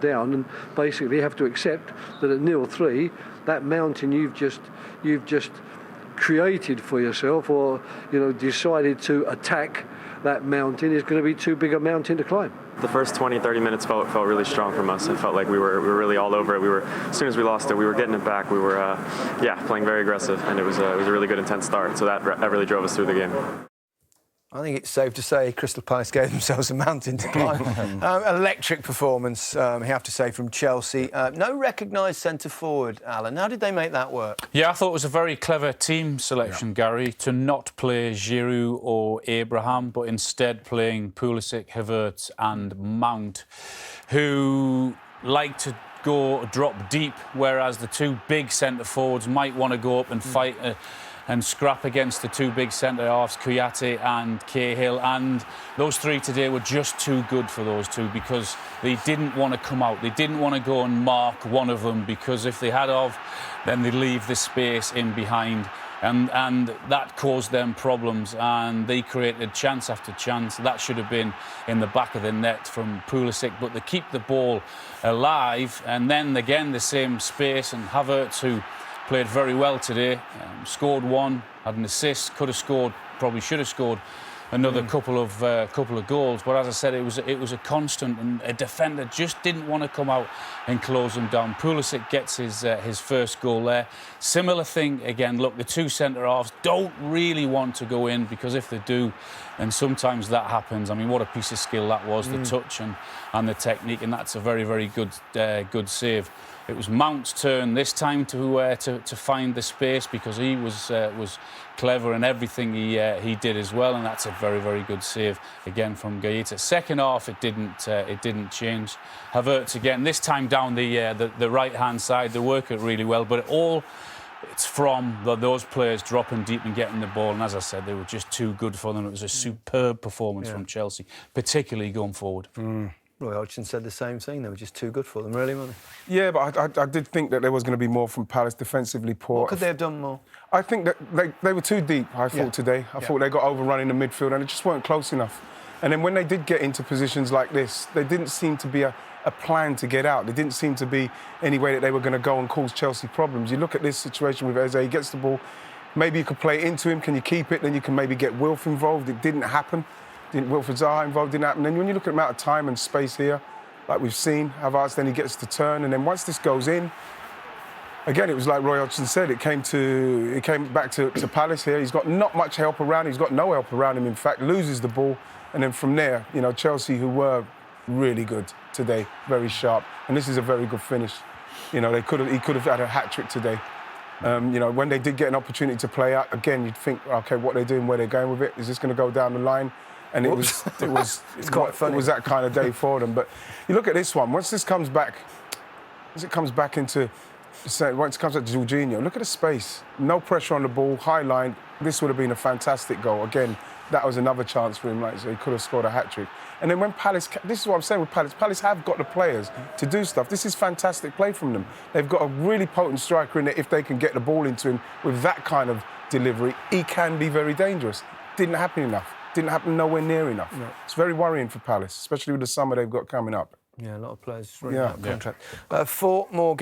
down, and basically have to accept that at 0-3, that mountain you've just created for yourself, or decided to attack that mountain, is going to be too big a mountain to climb. The first 20-30 minutes felt really strong from us. It felt like we were really all over it. As soon as we lost it, we were getting it back. We were playing very aggressive, and it was a really good intense start. So that really drove us through the game. I think it's safe to say Crystal Palace gave themselves a mountain to climb. Electric performance, you have to say, from Chelsea. No recognised centre-forward, Alan. How did they make that work? Yeah, I thought it was a very clever team selection, Gary, to not play Giroud or Abraham, but instead playing Pulisic, Havertz and Mount, who like to drop deep, whereas the two big centre-forwards might want to go up and fight and scrap against the two big centre-halves, Kouyaté and Cahill. And those three today were just too good for those two, because they didn't want to come out. They didn't want to go and mark one of them, because if they had then they'd leave the space in behind. And that caused them problems, and they created chance after chance. That should have been in the back of the net from Pulisic, but they keep the ball alive. And then again, the same space, and Havertz, who played very well today, scored one, had an assist, probably should have scored another couple of goals. But as I said, it was a constant, and a defender just didn't want to come out and close them down. Pulisic gets his first goal there. Similar thing again. Look, the two centre halves don't really want to go in, because if they do, and sometimes that happens. I mean, what a piece of skill that was, the touch and the technique, and that's a very, very good save. It was Mount's turn this time to find the space, because he was clever in everything he did as well, and that's a very, very good save again from Guaita. Second half, it didn't change. Havertz again, this time down the right hand side. They work it really well, but it's from those players dropping deep and getting the ball. And as I said, they were just too good for them. It was a superb performance from Chelsea, particularly going forward. Roy Hodgson said the same thing. They were just too good for them, really, weren't they? Yeah, but I did think that there was going to be more from Palace, defensively poor. What could they have done more? I think that they were too deep, I thought, today. I thought they got overrun in the midfield, and they just weren't close enough. And then when they did get into positions like this, there didn't seem to be a plan to get out. There didn't seem to be any way that they were going to go and cause Chelsea problems. You look at this situation with Eze, he gets the ball, maybe you could play it into him, can you keep it? Then you can maybe get Wilf involved. It didn't happen. Wilfried Zaha involved, didn't happen. Then when you look at the amount of time and space here, like we've seen, Havertz, then he gets to turn, and then once this goes in, again, it was like Roy Hodgson said, it came back to Palace here. He's got not much help around him. He's got no help around him, in fact, loses the ball. And then from there, Chelsea, who were really good today, very sharp. And this is a very good finish. He could have had a hat-trick today. When they did get an opportunity to play out, again, you'd think, OK, what they're doing, where they're going with it, is this going to go down the line? And it was it's quite funny. It was that kind of day for them. But you look at this one, once it comes back to Jorginho, look at the space. No pressure on the ball, high line. This would have been a fantastic goal. Again, that was another chance for him, so he could have scored a hat-trick. And then when Palace, this is what I'm saying with Palace, Palace have got the players to do stuff. This is fantastic play from them. They've got a really potent striker in there. If they can get the ball into him with that kind of delivery, he can be very dangerous. Didn't happen enough. Didn't happen nowhere near enough. No. It's very worrying for Palace, especially with the summer they've got coming up. Yeah, a lot of players running out of contract. 4 more games.